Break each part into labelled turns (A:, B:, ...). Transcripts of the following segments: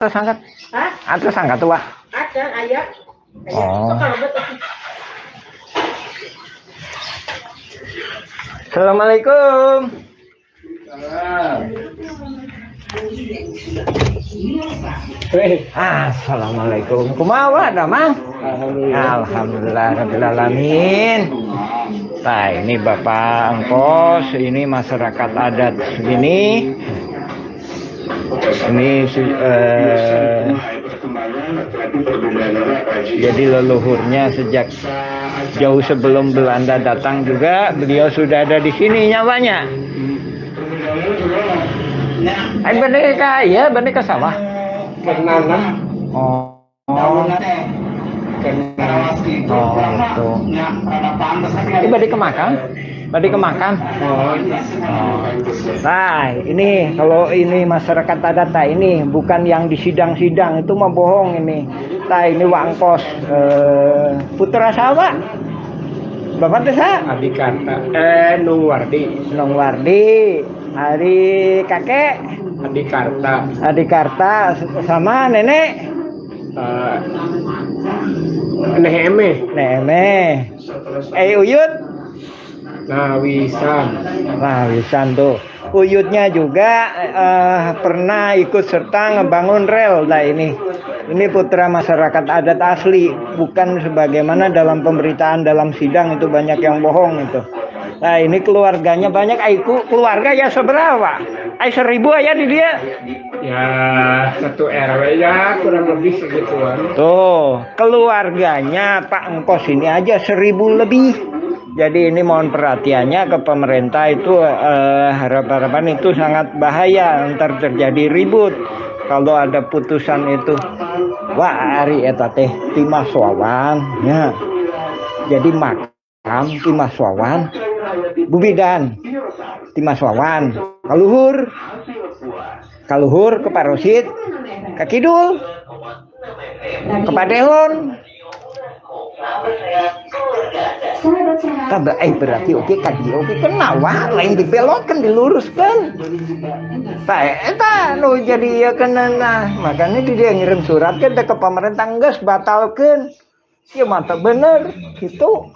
A: Atas angkat.
B: Hah?
A: Atas angkat tuh, Wak.
B: Ada, ayah.
A: Oh.
B: Kalau betul.
A: Assalamualaikum. Assalamualaikum. Kumaha dah, Mang? Alhamdulillah rabbil alamin. Nah, ini Bapak Engkos, ini masyarakat adat sini. Ini jadi leluhurnya sejak jauh sebelum Belanda datang juga beliau sudah ada di sini nyawanya. Bener ya, bener ke sawah. Oh. Gitu. Ini balik ke makam? Balik ke makam? Oh. Nah, ini kalau ini masyarakat adat, ini bukan yang di sidang-sidang itu mah bohong ini. Nah, ini Wak Engkos, putra sawa. Bapak desa?
C: Adikarta, Nungwardi.
A: Nungwardi. Hari kakek?
C: Adikarta.
A: Adikarta sama nenek?
C: Neheme.
A: Neme. Uyut?
C: Nawisan.
A: Nawisan tuh. Uyutnya juga pernah ikut serta ngebangun rel. Nah ini putra masyarakat adat asli, bukan sebagaimana dalam pemberitaan dalam sidang itu banyak yang bohong itu. Nah ini keluarganya banyak. Aiku keluarga ya seberapa? 1000 aja di dia.
C: Ya 1 RW ya kurang lebih segituan.
A: Tuh keluarganya Pak Engkos ini aja 1000 lebih. Jadi ini mohon perhatiannya ke pemerintah itu, harapan itu sangat bahaya, ntar terjadi ribut kalau ada putusan itu. Wah ari eta teh Timaswawan ya. Jadi makam Timaswawan Bubidan Timaswawan Kaluhur ke Parosit ke Kidul ke Padelon. Berarti oke kenawa lain dibelokkan diluruskan. Eta nu jadi ya kenana makanya dia ngirim surat ke pemerintah geus batalkeun. Ya mantap bener gitu.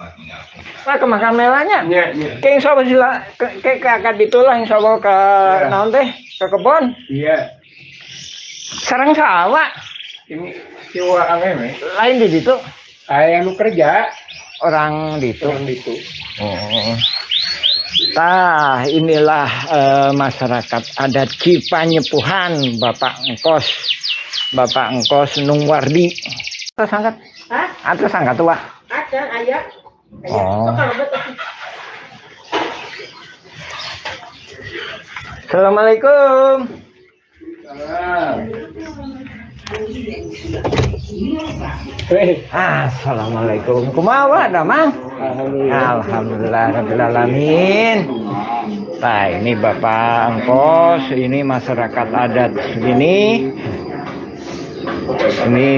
A: Nah ke makam melanya. Kayak insyaallah sila kayak kakak ditulah insyaallah ke naon teh ke kebon.
C: Iya.
A: Sareng sawah.
C: Ini siwa ame
A: Lain di situ.
C: Saya nu kerja
A: Orang di itu.
C: Oh.
A: Nah, inilah masyarakat adat Cipanyepuhan, Bapak Engkos Nungwardi. Atas angkat.
B: Hah?
A: Atas angkat tuh, Wak.
B: Ada, ayah.
A: Oh.
B: Kalau betul.
A: Assalamualaikum. Assalamualaikum. Kumaha dah, Mang? Alhamdulillah rabbil alamin. Nah, ini Bapak Engkos, ini masyarakat adat sini. Ini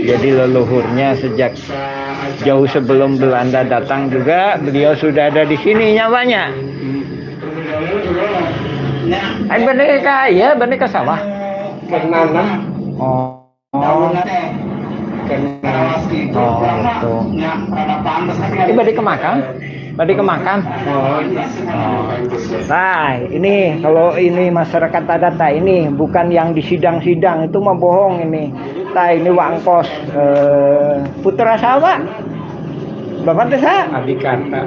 A: jadi leluhurnya sejak jauh sebelum Belanda datang juga beliau sudah ada di sini nyawanya. Bener ya, bener ke sawah. Oh. Gitu. Ini balik ke makam? Balik ke makam? Oh. Nah, ini kalau ini masyarakat adat, ini bukan yang di sidang-sidang itu mah bohong ini. Nah, ini Wak Engkos, putra sawa. Bapak desa?
C: Adikarta,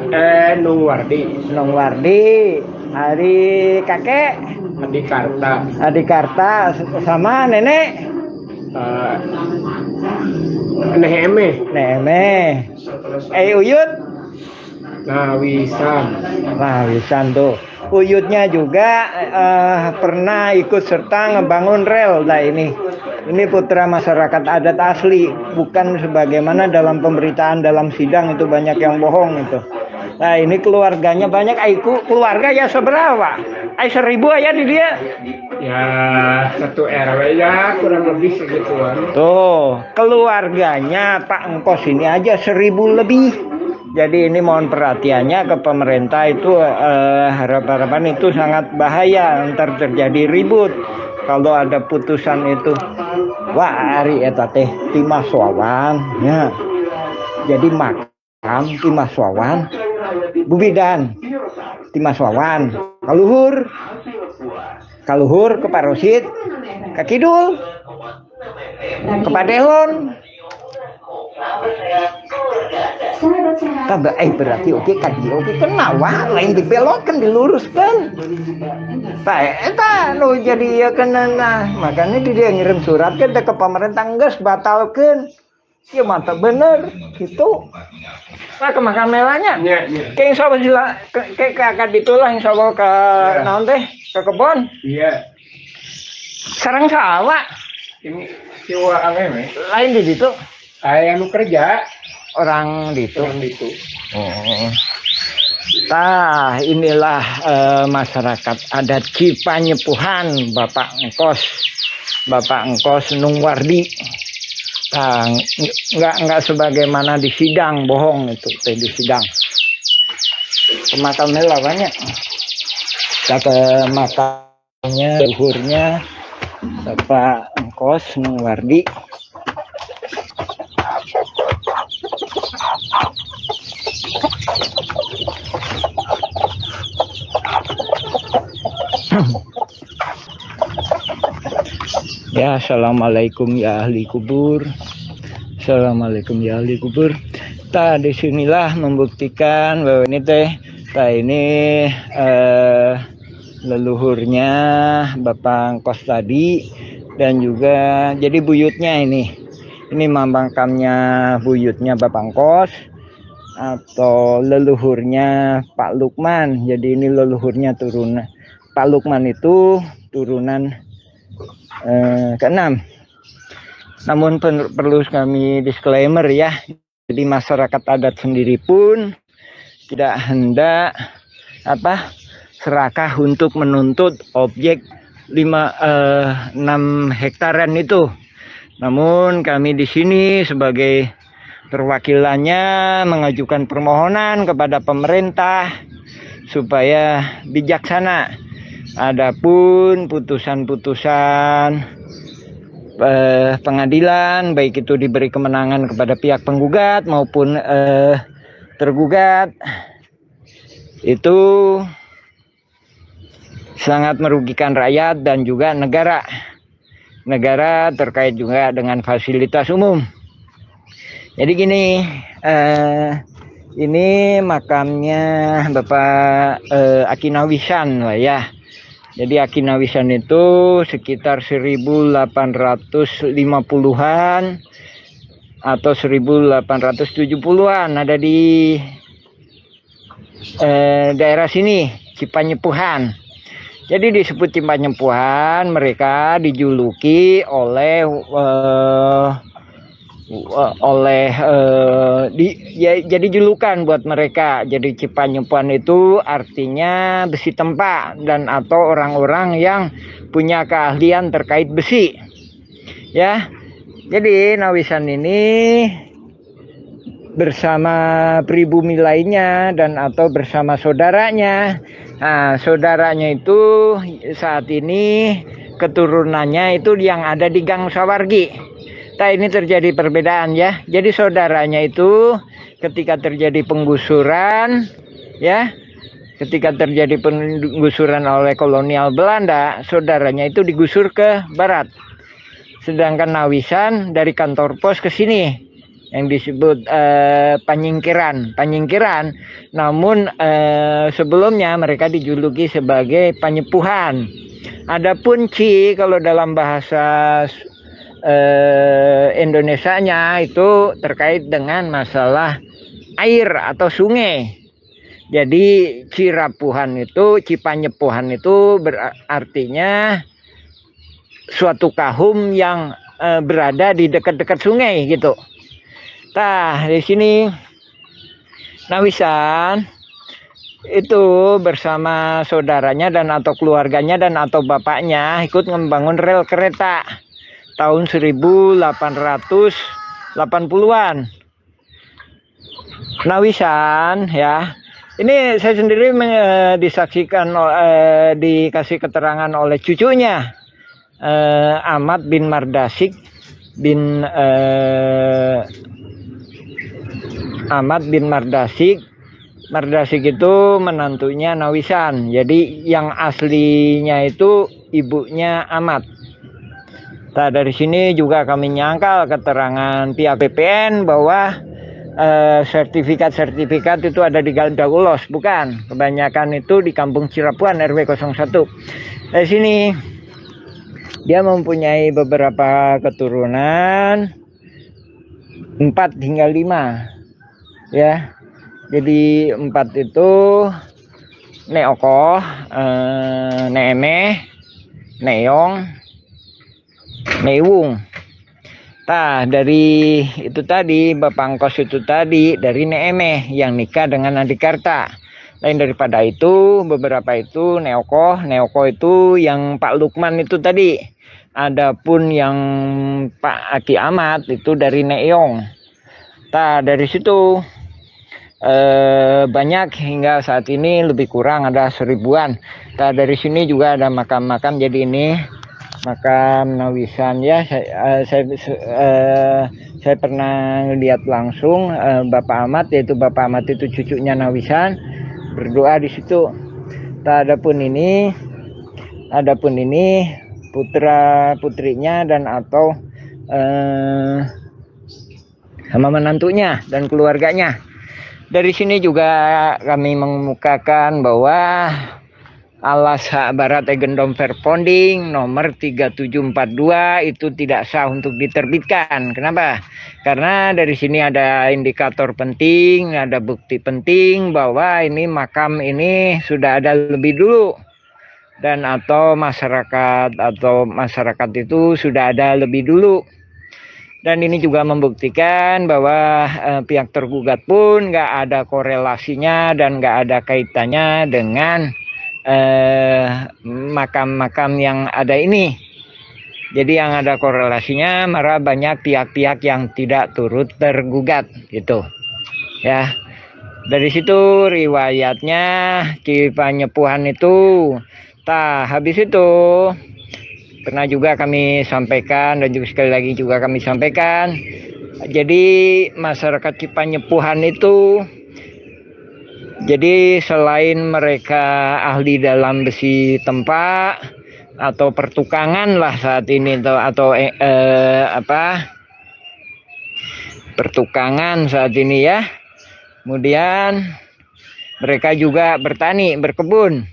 C: Nungwardi.
A: Nungwardi. Hari kakek? Adikarta sama nenek?
C: Neheme.
A: Uyut?
C: Nawisan
A: tuh. Uyutnya juga pernah ikut serta ngebangun rel. Nah ini putra masyarakat adat asli, bukan sebagaimana dalam pemberitaan dalam sidang itu banyak yang bohong itu. Nah ini keluarganya banyak. Aiku keluarga ya seberapa? 1000 aja di dia.
C: Ya 1 RW ya kurang lebih segituan.
A: Tuh keluarganya Pak Engkos ini aja 1000 lebih. Jadi ini mohon perhatiannya ke pemerintah itu harapan itu sangat bahaya, ntar terjadi ribut kalau ada putusan itu. Wah ari eta teh Timas Wawan ya. Jadi makam Timas Wawan Bubidan Timas Wawan kaluhur ke Parosid ke Kidul ke Padehon. Berarti oke kenawa lain dibelokkan diluruskan. Eta nu jadi ya kena makanya dia ngirim surat ke pemerintah geus batalkeun. Ya mantap bener gitu. Nah ke makam mewahnya. Kayak insyaallah sila kayak kakak ditulah insyaallah ke naon teh ke kebon.
C: Iya.
A: Sareng sawa.
C: Ini siwa ame
A: Lain di situ.
C: Aya anu kerja
A: Orang di situ.
C: Oh.
A: Tah inilah masyarakat adat Cipanyepuhan Bapak Engkos Nungwardi. Tah enggak sebagaimana di sidang bohong itu di sidang. Ke makamnya lah banyak. Ke makamnya luhurnya Bapak Engkos Nungwardi. Ya, assalamualaikum ya ahli kubur. Assalamualaikum ya ahli kubur. Tah disinilah membuktikan bahwa ini teh, ini leluhurnya Bapak Engkos tadi dan juga jadi buyutnya ini makamnya buyutnya Bapak Engkos atau leluhurnya Pak Lukman. Jadi ini leluhurnya turunan Pak Lukman itu turunan ke-6. Namun perlu kami disclaimer ya. Jadi masyarakat adat sendiri pun tidak hendak serakah untuk menuntut objek 6 hektaran itu. Namun kami di sini sebagai perwakilannya mengajukan permohonan kepada pemerintah supaya bijaksana. Adapun putusan-putusan pengadilan baik itu diberi kemenangan kepada pihak penggugat maupun tergugat itu sangat merugikan rakyat dan juga negara terkait juga dengan fasilitas umum. Jadi gini, ini makamnya Bapak Akinawisan lah ya. Jadi Akinawisan itu sekitar 1850-an atau 1870-an ada di daerah sini Cipanyepuhan. Jadi disebut Cipanyepuhan, mereka dijuluki oleh jadi julukan buat mereka. Jadi Cipanyepuhan itu artinya besi tempa dan atau orang-orang yang punya keahlian terkait besi. Ya. Jadi Nawisan ini bersama pribumi lainnya dan atau bersama saudaranya. Nah, saudaranya itu saat ini keturunannya itu yang ada di Gang Sawargi. Nah, ini terjadi perbedaan ya. Jadi saudaranya itu ketika terjadi penggusuran ya, ketika terjadi penggusuran oleh kolonial Belanda, saudaranya itu digusur ke barat. Sedangkan Nawisan dari kantor pos ke sini yang disebut Panyingkiran. Namun sebelumnya mereka dijuluki sebagai Panyepuhan. Adapun Ci kalau dalam bahasa Indonesianya itu terkait dengan masalah air atau sungai. Jadi Cirapuhan itu, Cipanyepuhan itu berartinya suatu kaum yang berada di dekat-dekat sungai gitu. Nah, di sini Nawisan itu bersama saudaranya dan atau keluarganya dan atau bapaknya ikut membangun rel kereta tahun 1880-an. Nawisan ya. Ini saya sendiri disaksikan dikasih keterangan oleh cucunya Ahmad bin Mardasik bin Ahmad bin Mardasik. Mardasik itu menantunya Nawisan. Jadi yang aslinya itu ibunya Ahmad. Nah, dari sini juga kami nyangkal keterangan pihak BPN bahwa sertifikat-sertifikat itu ada di Dagulos, bukan. Kebanyakan itu di Kampung Cirapuan RW 01. Dari sini dia mempunyai beberapa keturunan 4 hingga 5 ya. Jadi 4 itu Neokoh, Neemeh, Neong, Newung. Nah, dari itu tadi, Bapak Angkos itu tadi, dari Neemeh yang nikah dengan Adikarta. Lain daripada itu, beberapa itu Neokoh itu yang Pak Lukman itu tadi. Adapun yang Pak Aki Ahmad itu dari Neong. Nah, dari situ banyak hingga saat ini lebih kurang ada 1000-an. Nah, dari sini juga ada makam-makam, jadi ini makam Nawisan ya. Saya pernah lihat langsung Bapak Ahmad, yaitu Bapak Ahmad itu cucunya Nawisan, berdoa di situ. Nah, adapun ini putra putrinya dan atau sama menantunya dan keluarganya. Dari sini juga kami mengemukakan bahwa Alas Hak Barat Egendom Verponding nomor 3742 itu tidak sah untuk diterbitkan. Kenapa? Karena dari sini ada indikator penting, ada bukti penting bahwa ini makam ini sudah ada lebih dulu, dan atau masyarakat itu sudah ada lebih dulu. Dan ini juga membuktikan bahwa pihak tergugat pun nggak ada korelasinya dan nggak ada kaitannya dengan makam-makam yang ada ini. Jadi yang ada korelasinya malah banyak pihak-pihak yang tidak turut tergugat gitu ya. Dari situ riwayatnya Cipanyepuhan itu. Habis itu pernah juga kami sampaikan, dan juga sekali lagi juga kami sampaikan, jadi masyarakat Cipanyepuhan itu, jadi selain mereka ahli dalam besi tempa atau pertukangan lah saat ini, atau pertukangan saat ini ya. Kemudian mereka juga bertani, berkebun.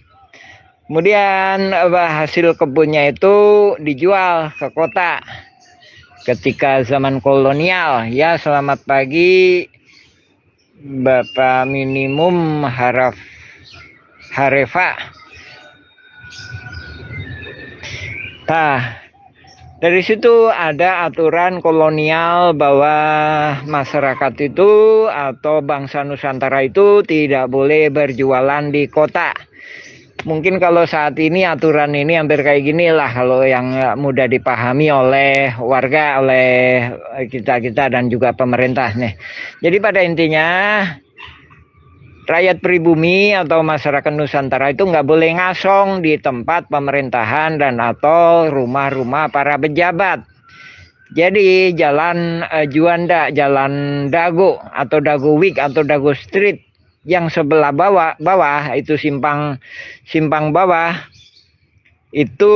A: Kemudian hasil kebunnya itu dijual ke kota ketika zaman kolonial ya. Selamat pagi Bapak Minimum Harefa. Nah, dari situ ada aturan kolonial bahwa masyarakat itu atau bangsa Nusantara itu tidak boleh berjualan di kota. Mungkin kalau saat ini aturan ini hampir kayak gini lah, kalau yang mudah dipahami oleh warga, oleh kita dan juga pemerintah nih. Jadi pada intinya rakyat pribumi atau masyarakat Nusantara itu nggak boleh ngasong di tempat pemerintahan dan atau rumah-rumah para pejabat. Jadi jalan Juanda, jalan Dago atau Dago Week atau Dago Street yang sebelah bawah itu simpang bawah itu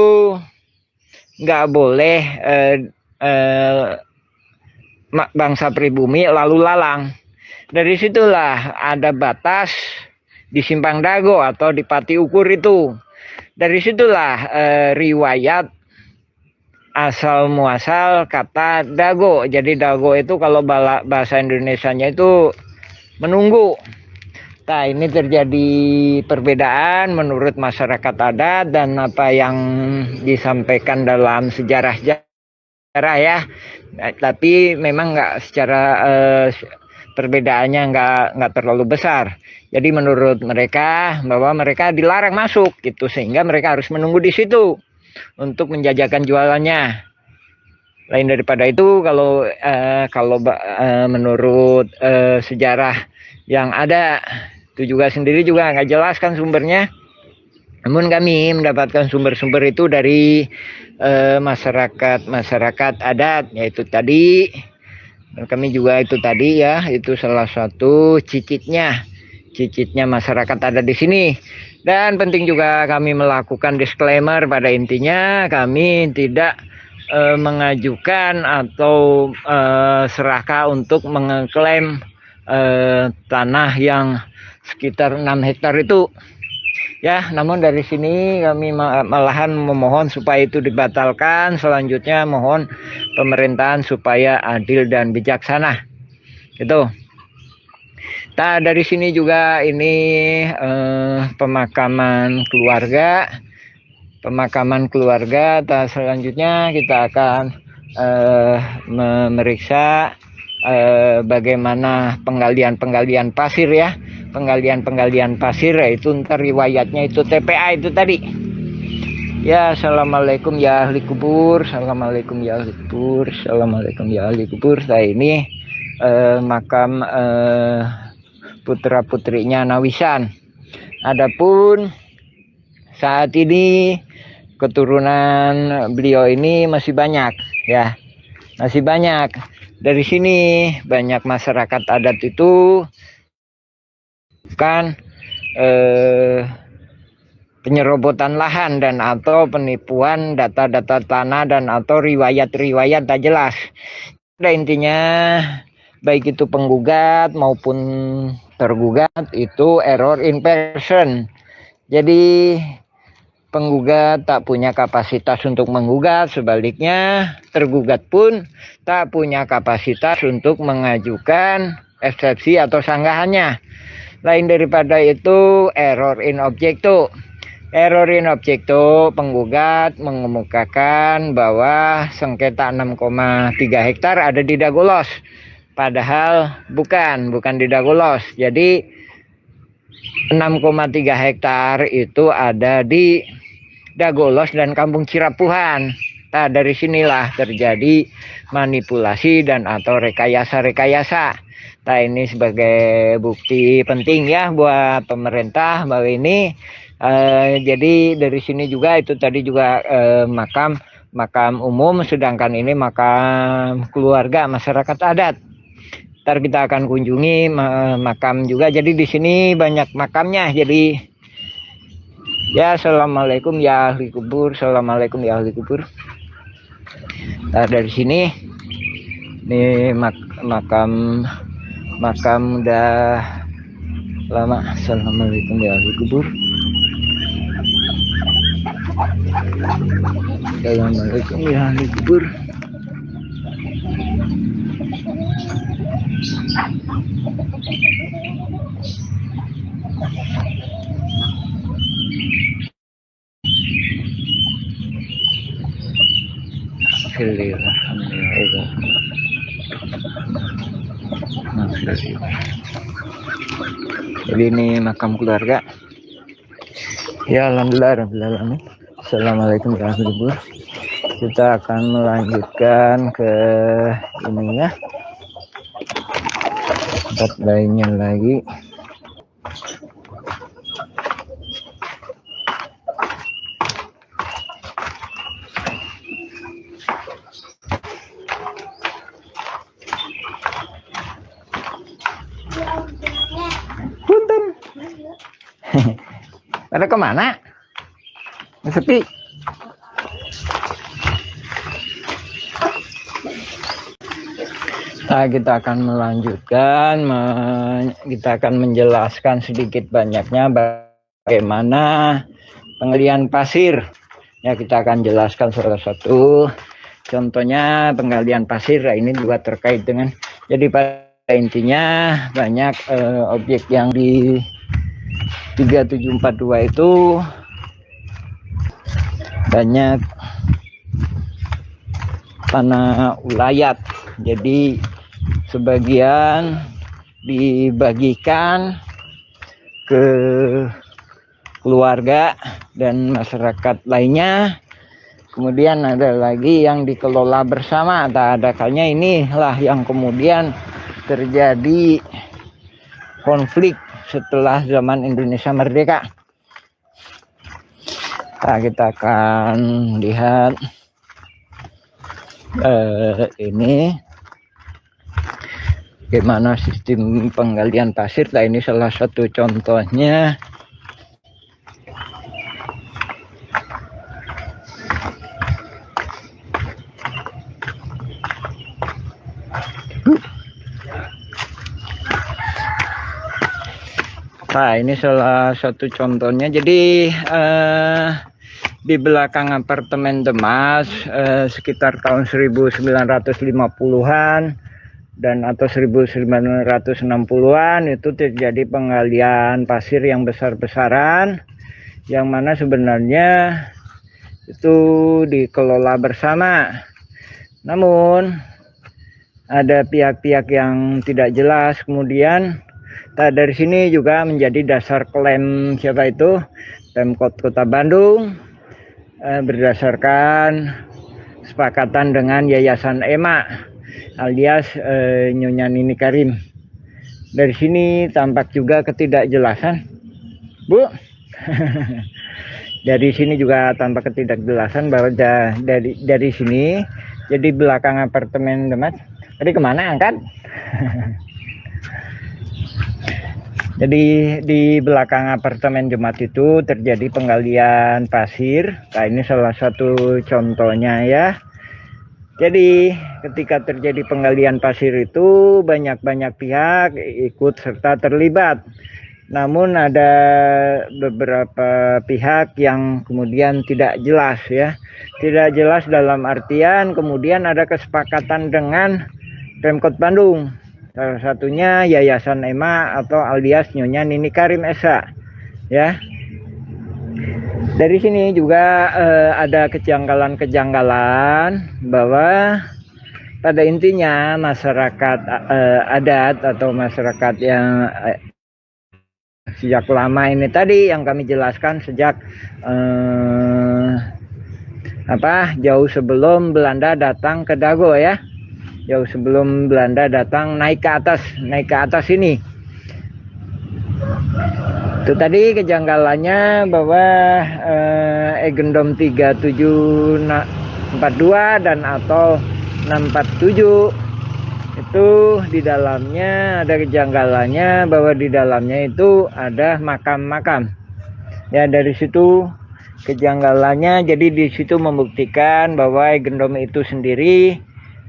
A: nggak boleh bangsa pribumi lalu lalang. Dari situlah ada batas di simpang Dago atau di Pati Ukur itu. Dari situlah riwayat asal muasal kata Dago. Jadi Dago itu kalau bahasa Indonesianya itu menunggu. Nah, ini terjadi perbedaan menurut masyarakat adat dan apa yang disampaikan dalam sejarah ya. Tapi memang nggak secara perbedaannya nggak terlalu besar. Jadi menurut mereka bahwa mereka dilarang masuk gitu, sehingga mereka harus menunggu di situ untuk menjajakan jualannya. Lain daripada itu, kalau menurut sejarah yang ada. Itu juga sendiri juga nggak jelas kan sumbernya. Namun kami mendapatkan sumber-sumber itu dari masyarakat adat, yaitu tadi. Dan kami juga itu tadi ya, itu salah satu cicitnya masyarakat adat di sini. Dan penting juga kami melakukan disclaimer, pada intinya kami tidak mengajukan atau serakah untuk mengklaim tanah yang sekitar 6 hektar itu. Ya, namun dari sini kami malahan memohon supaya itu dibatalkan. Selanjutnya mohon pemerintahan supaya adil dan bijaksana. Gitu. Nah, dari sini juga ini pemakaman keluarga. Selanjutnya kita akan memeriksa bagaimana penggalian pasir ya. Penggalian pasir, yaitu ntar riwayatnya itu TPA itu tadi. Ya, assalamualaikum ya ahli kubur. Assalamualaikum ya ahli kubur. Assalamualaikum ya ahli kubur. Nah, ini makam putra putrinya Nawisan. Adapun saat ini keturunan beliau ini masih banyak ya, masih banyak. Dari sini banyak masyarakat adat itu kan penyerobotan lahan dan atau penipuan data-data tanah dan atau riwayat-riwayat tak jelas. Pada intinya baik itu penggugat maupun tergugat itu error in person. Jadi penggugat tak punya kapasitas untuk menggugat, sebaliknya tergugat pun tak punya kapasitas untuk mengajukan eksepsi atau sanggahannya. Lain daripada itu error in objecto. Error in objecto, penggugat mengemukakan bahwa sengketa 6,3 hektar ada di Dagolos. Padahal bukan di Dagolos. Jadi 6,3 hektar itu ada di Dagolos dan Kampung Cirapuhan. Nah, dari sinilah terjadi manipulasi dan atau rekayasa. Nah, ini sebagai bukti penting ya buat pemerintah bahwa ini jadi dari sini juga itu tadi juga makam umum, sedangkan ini makam keluarga masyarakat adat. Ntar kita akan kunjungi makam juga. Jadi di sini banyak makamnya. Jadi ya, assalamualaikum ya ahli kubur. Assalamualaikum ya ahli kubur. Nah, dari sini ini makam udah lama. Assalamualaikum ya ahli kubur. Assalamualaikum ya ahli kubur. Jadi ini makam keluarga. Ya, alhamdulillah rabbil alamin. Assalamualaikum warahmatullahi wabarakatuh. Kita akan melanjutkan ke ininya, tempat lainnya lagi. Punten. Pada kemana? Sepi. Nah, kita akan melanjutkan, kita akan menjelaskan sedikit banyaknya bagaimana penggalian pasir. Ya, kita akan jelaskan salah satu contohnya penggalian pasir. Nah, ini juga terkait dengan, jadi pada intinya banyak objek yang di 3742 itu banyak tanah ulayat. Jadi sebagian dibagikan ke keluarga dan masyarakat lainnya. Kemudian ada lagi yang dikelola bersama. Tak ada kalanya inilah yang kemudian terjadi konflik setelah zaman Indonesia merdeka. Nah, kita akan lihat ini gimana sistem penggalian pasir. Nah, ini salah satu contohnya. Nah, ini salah satu contohnya. Jadi di belakang apartemen Demas sekitar tahun 1950-an dan atau 1960-an itu terjadi penggalian pasir yang besar-besaran, yang mana sebenarnya itu dikelola bersama. Namun ada pihak-pihak yang tidak jelas. Kemudian dari sini juga menjadi dasar klaim siapa itu? Pemkot Kota Bandung berdasarkan kesepakatan dengan Yayasan EMA alias Nyonya Nini Karim. Dari sini tampak juga ketidakjelasan, Bu. Dari sini juga tampak ketidakjelasan bahwa dari sini jadi belakang apartemen Demas. Tadi kemana angkat? Jadi di belakang apartemen Demas itu terjadi penggalian pasir. Nah, ini salah satu contohnya ya. Jadi ketika terjadi penggalian pasir itu banyak-banyak pihak ikut serta terlibat. Namun ada beberapa pihak yang kemudian tidak jelas ya. Tidak jelas dalam artian kemudian ada kesepakatan dengan Pemkot Bandung. Salah satunya Yayasan EMA atau alias Nyonya Nini Karim Esa, ya. Dari sini juga ada kejanggalan-kejanggalan bahwa pada intinya masyarakat adat atau masyarakat yang sejak lama ini tadi yang kami jelaskan sejak jauh sebelum Belanda datang ke Dago ya. Jauh sebelum Belanda datang naik ke atas ini. Itu tadi kejanggalannya bahwa Egendom 3742 dan atau 647 itu di dalamnya ada kejanggalannya bahwa di dalamnya itu ada makam-makam. Ya, dari situ kejanggalannya, jadi di situ membuktikan bahwa Egendom itu sendiri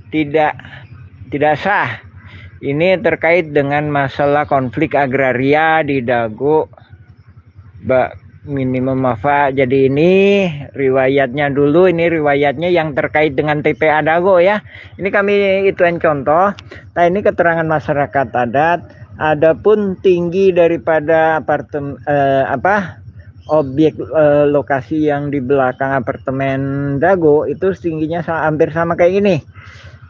A: tidak sah. Ini terkait dengan masalah konflik agraria di Dago minimum Mafa. Jadi ini riwayatnya dulu, ini riwayatnya yang terkait dengan TPA Dago ya. Ini kami ituin contoh. Nah, ini keterangan masyarakat adat. Adapun tinggi daripada apartemen objek lokasi yang di belakang apartemen Dago itu tingginya hampir sama kayak ini.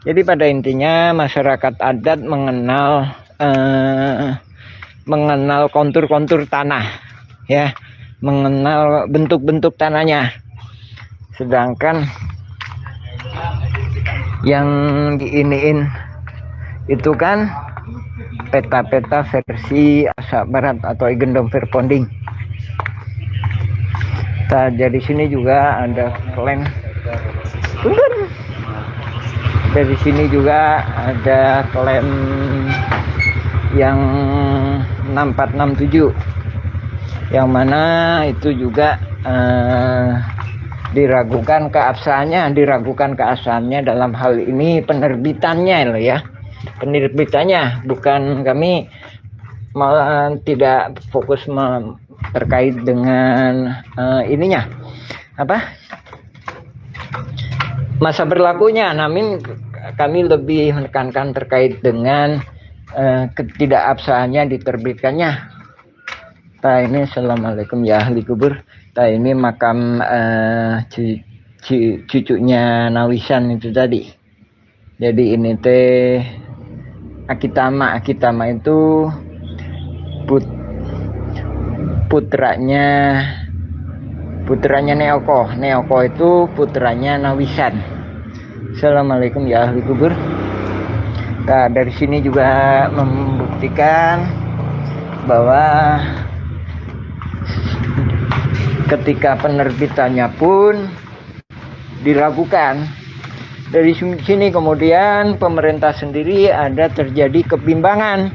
A: Jadi pada intinya masyarakat adat mengenal kontur-kontur tanah ya, mengenal bentuk-bentuk tanahnya. Sedangkan yang diiniin itu kan peta-peta versi Asak Barat atau Egendom Verponding. Nah, dari sini juga ada klaim. Dari sini juga ada klaim yang 6467 yang mana itu juga diragukan keabsahannya dalam hal ini penerbitannya loh ya. Penerbitannya, bukan kami malah tidak fokus terkait dengan ininya masa berlakunya, namun kami lebih menekankan terkait dengan ketidakabsahannya diterbitkannya. Nah, ini assalamualaikum ya ahli kubur. Nah, ini makam cucunya Nawisan itu tadi. Jadi ini teh Akitama itu putranya Neoko itu putranya Nawisan. Assalamualaikum ya ahli kubur. Nah, dari sini juga membuktikan bahwa ketika penerbitannya pun diragukan. Dari sini kemudian pemerintah sendiri ada terjadi kebimbangan.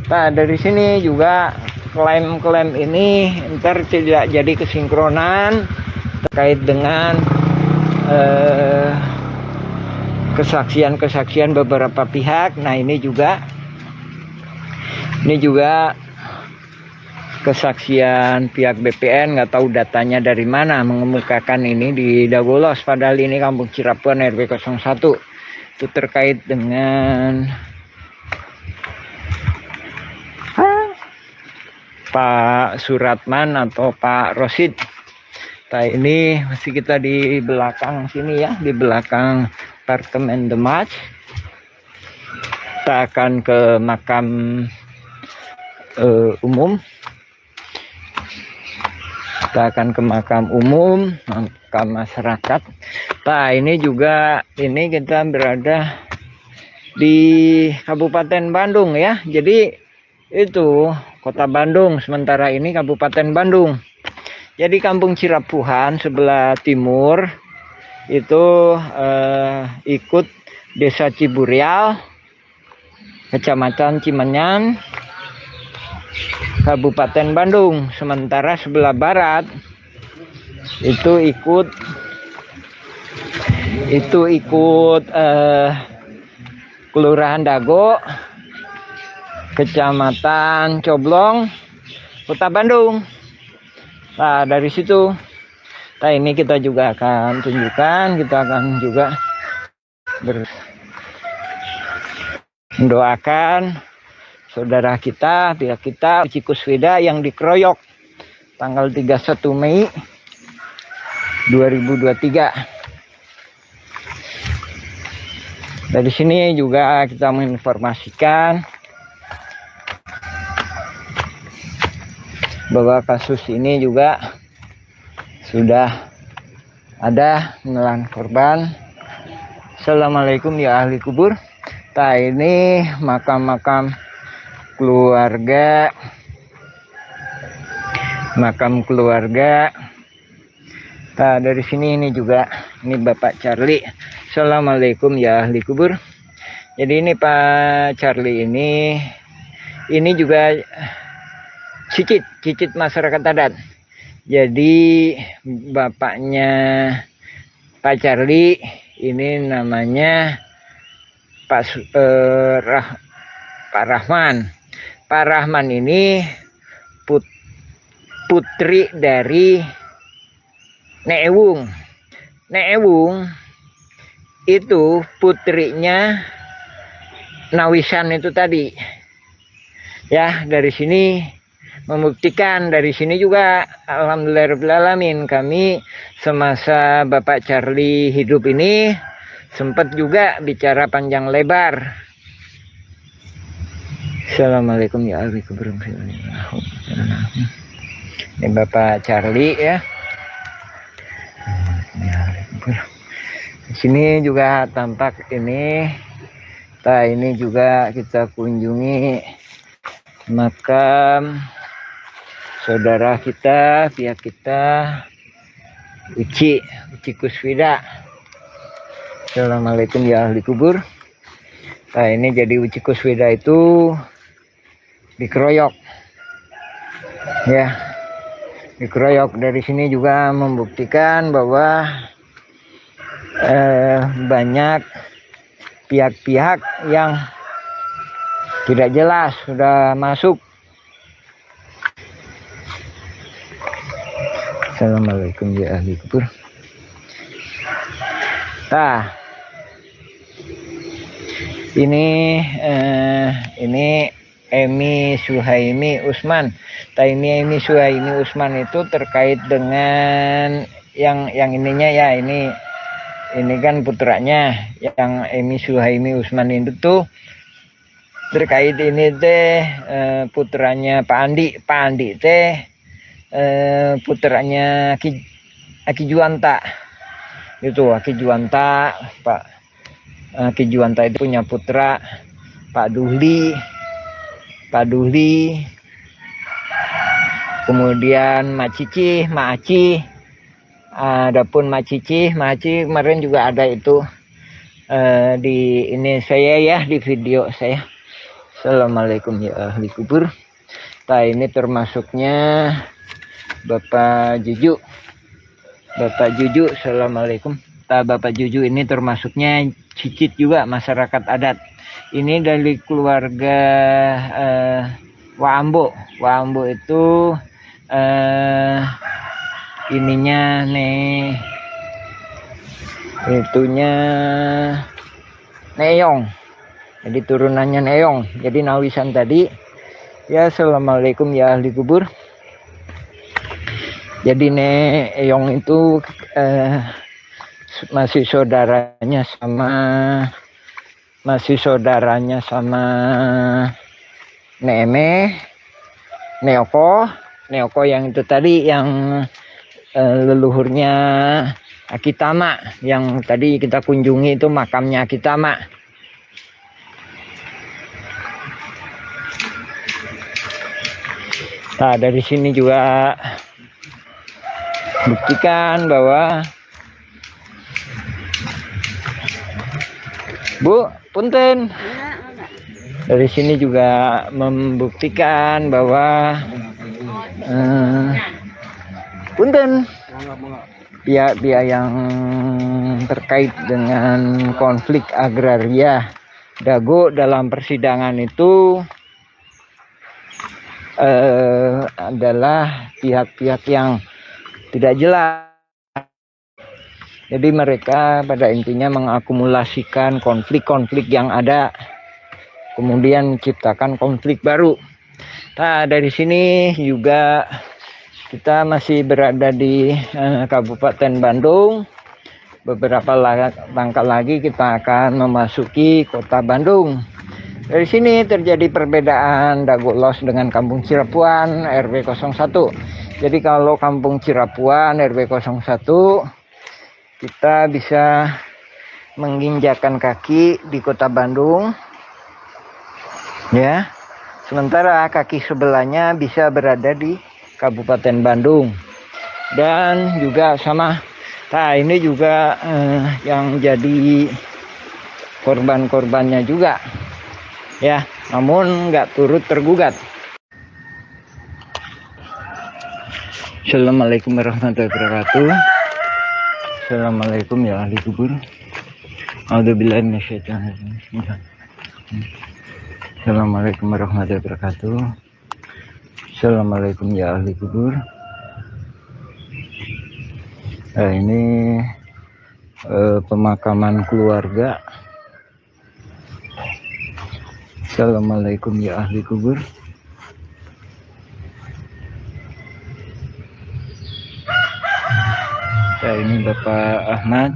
A: Nah, dari sini juga klaim-klaim ini ntar tidak jadi kesinkronan terkait dengan kesaksian-kesaksian beberapa pihak. Nah, ini juga kesaksian pihak BPN, nggak tahu datanya dari mana mengemukakan ini di Dagolos, padahal ini Kampung Cirapuan RW 01. Itu terkait dengan Pak Suratman atau Pak Rosid. Nah, ini masih kita di belakang sini ya, di belakang apartemen The Match. Kita akan ke makam umum. Kita akan ke makam umum, makam masyarakat. Nah, ini juga kita berada di Kabupaten Bandung ya. Jadi itu Kota Bandung, sementara ini Kabupaten Bandung. Jadi Kampung Cirapuhan sebelah timur itu ikut Desa Ciburial, Kecamatan Cimenyan, Kabupaten Bandung. Sementara sebelah barat itu ikut Kelurahan Dago, Kecamatan Coblong, Kota Bandung. Nah, dari situ ini kita juga akan tunjukkan, kita akan juga mendoakan saudara kita, pihak kita, Uci Kuswida yang dikeroyok tanggal 31 Mei 2023. Dari sini juga kita menginformasikan bahwa kasus ini juga sudah ada menelan korban. Assalamualaikum ya ahli kubur. Nah, ini makam keluarga, makam keluarga. Nah, dari sini ini juga ini Bapak Charlie. Assalamualaikum ya ahli kubur. Jadi ini Pak Charlie ini juga cicit masyarakat adat. Jadi bapaknya Pak Charlie ini namanya Pak Rahman. Pak Rahman ini putri dari Nek Ewung. Nek Ewung itu putrinya Nawisan itu tadi. Ya, dari sini membuktikan, dari sini juga alhamdulillahirrahmanirrahim kami semasa Bapak Charlie hidup ini sempat juga bicara panjang lebar. Assalamualaikum ya ahli kubur. Ini Bapak Charlie ya. Di sini juga tampak ini. Nah, ini juga kita kunjungi makam saudara kita, pihak kita, Uci Kuswida. Assalamualaikum ya ahli kubur. Nah, ini jadi Uci Kuswida itu dikeroyok. Ya, dikeroyok. Dari sini juga membuktikan bahwa banyak pihak-pihak yang tidak jelas sudah masuk. Assalamualaikum ya ahli kubur. Nah, ini Emi Suhaimi Usman. Nah, ini Emi Suhaimi Usman itu terkait dengan yang ininya ya, ini kan putranya yang Emi Suhaimi Usman itu tuh terkait ini teh putranya Pak Andi teh putranya Aki Juwanta. Itu Aki Juwanta, Pak Aki Juwanta itu punya putra Pak Duhli kemudian Mak Cici, Mak Aci, adapun Mak Cici, Mak Aci kemarin juga ada itu di ini saya ya, di video saya. Assalamualaikum ya ahli kubur. Nah ini termasuknya Bapak Juju. Bapak Juju, assalamualaikum. Nah, Bapak Juju ini termasuknya cicit juga masyarakat adat. Ini dari keluarga Waambo. Waambo itu ininya nih, itunya Neyong. Jadi turunannya Neyong. Jadi Nawisan tadi. Ya, assalamualaikum ya ahli kubur. Jadi Neyong itu masih saudaranya sama Neeme, Neoko yang itu tadi yang leluhurnya Akitama, yang tadi kita kunjungi itu makamnya Akitama. Nah, dari sini juga buktikan bahwa Bu, punten. Dari sini juga membuktikan bahwa punten, pihak-pihak yang terkait dengan konflik agraria Dago dalam persidangan itu adalah pihak-pihak yang tidak jelas. Jadi mereka pada intinya mengakumulasikan konflik-konflik yang ada, kemudian menciptakan konflik baru. Nah, dari sini juga kita masih berada di Kabupaten Bandung. Beberapa langkah lagi kita akan memasuki kota Bandung. Dari sini terjadi perbedaan Dagolos dengan Kampung Cirapuan RW 01. Jadi kalau Kampung Cirapuan RW 01 kita bisa menginjakkan kaki di kota Bandung, ya. Sementara kaki sebelahnya bisa berada di Kabupaten Bandung. Dan juga sama, nah ini juga yang jadi korban-korbannya juga, ya. Namun nggak turut tergugat. Assalamualaikum warahmatullahi wabarakatuh. Assalamualaikum ya ahli kubur. A'udzubillahi minasyaitonir rajim. Assalamualaikum warahmatullahi wabarakatuh. Assalamualaikum ya ahli kubur. Nah, ini pemakaman keluarga. Assalamualaikum ya ahli kubur. Nah, ini Bapak Ahmad,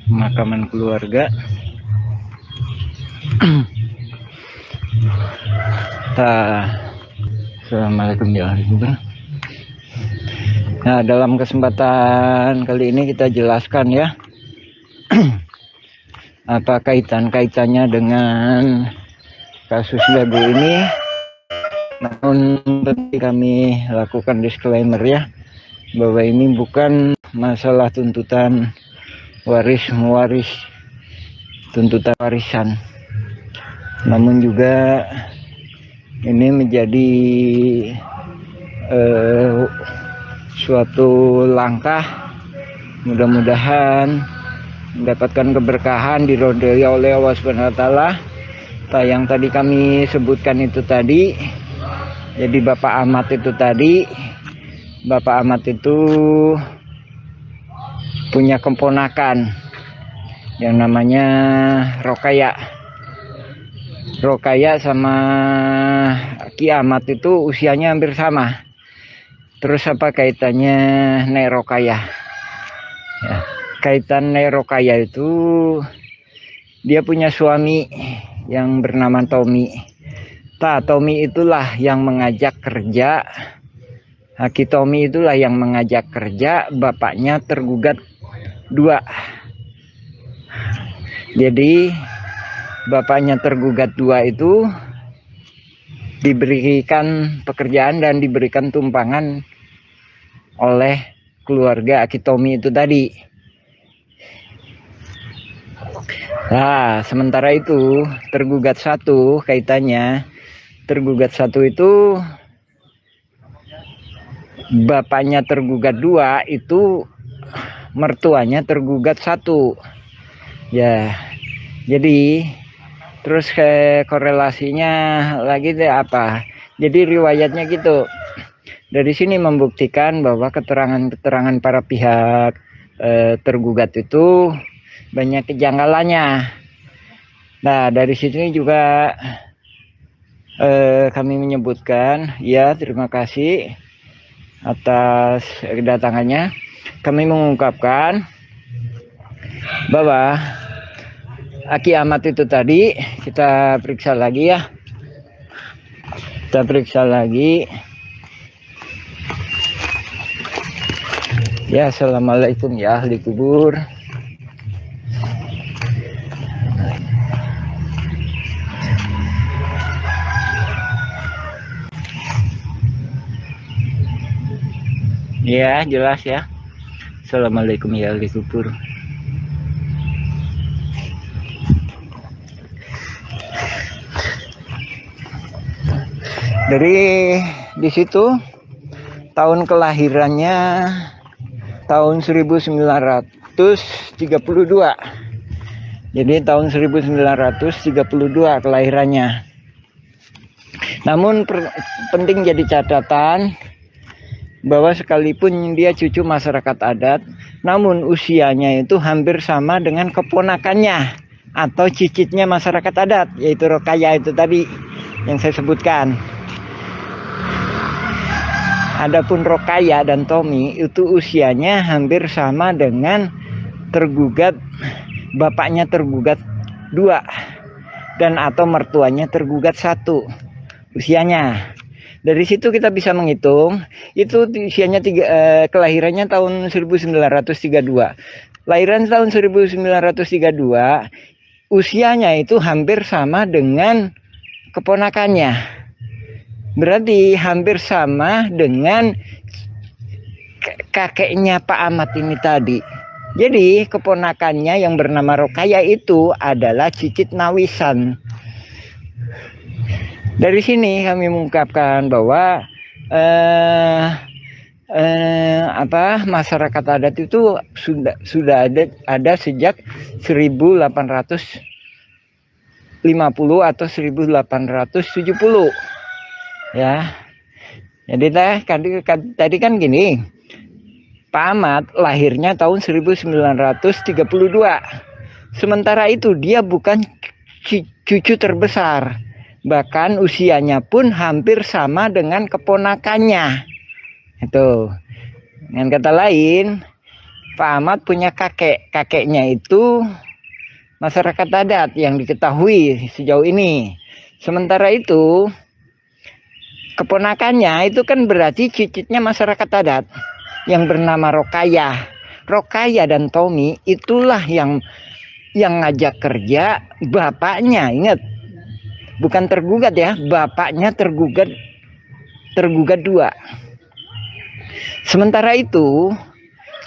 A: pemakaman keluarga. Assalamualaikum ya ahli kubur. Nah, dalam kesempatan kali ini kita jelaskan ya apa kaitannya dengan kasus Dago ini. Namun kami lakukan disclaimer ya, bahwa ini bukan masalah tuntutan waris-mewaris, tuntutan warisan, namun juga ini menjadi suatu langkah mudah-mudahan mendapatkan keberkahan, diridhoi oleh Allah Subhanahu wa taala. Yang tadi kami sebutkan itu tadi, jadi Bapak Ahmad itu tadi, Bapak Ahmad itu punya keponakan yang namanya Rokaya. Rokaya sama Ki Ahmad itu usianya hampir sama. Terus apa kaitannya Nek Rokaya? Ya, kaitan Nek Rokaya itu dia punya suami yang bernama Tommy. Tommy itulah yang mengajak kerja. Ki Tommy itulah yang mengajak kerja, bapaknya tergugat 2. Jadi bapaknya tergugat 2 itu diberikan pekerjaan dan diberikan tumpangan oleh keluarga Akitomi itu tadi. Nah, sementara itu tergugat satu kaitannya, tergugat satu itu bapaknya tergugat dua, itu mertuanya tergugat satu. Ya, jadi terus korelasinya lagi deh apa? Jadi riwayatnya gitu. Dari sini membuktikan bahwa keterangan-keterangan para pihak tergugat itu banyak kejanggalannya. Nah, dari sini juga kami menyebutkan, ya terima kasih atas kedatangannya. Kami mengungkapkan bahwa Aki Ahmad itu tadi kita periksa lagi ya. Kita periksa lagi. Ya, assalamualaikum ya ahli kubur. Ya, jelas ya. Assalamualaikum ya ahli kubur. Dari di situ tahun kelahirannya tahun 1932. Jadi tahun 1932 kelahirannya. Namun penting jadi catatan bahwa sekalipun dia cucu masyarakat adat, namun usianya itu hampir sama dengan keponakannya atau cicitnya masyarakat adat, yaitu Rokaya itu tadi yang saya sebutkan. Adapun Rokaya dan Tommy itu usianya hampir sama dengan tergugat, bapaknya tergugat 2 dan atau mertuanya tergugat 1 usianya. Dari situ kita bisa menghitung itu usianya kelahirannya tahun 1932. Lahiran tahun 1932, usianya itu hampir sama dengan keponakannya. Berarti hampir sama dengan kakeknya Pak Ahmad ini tadi. Jadi keponakannya yang bernama Rokaya itu adalah Cicit Nawisan. Dari sini kami mengungkapkan bahwa masyarakat adat itu sudah ada sejak 1850 atau 1870. Ya, jadi tadi kan gini, Pak Ahmad lahirnya tahun 1932. Sementara itu dia bukan cucu terbesar, bahkan usianya pun hampir sama dengan keponakannya. Itu, dengan kata lain, Pak Ahmad punya kakeknya itu masyarakat adat yang diketahui sejauh ini. Sementara itu keponakannya itu kan berarti cicitnya masyarakat adat yang bernama Rokaya. Rokaya dan Tommy itulah yang ngajak kerja bapaknya. Ingat, bukan tergugat ya, bapaknya tergugat 2. Sementara itu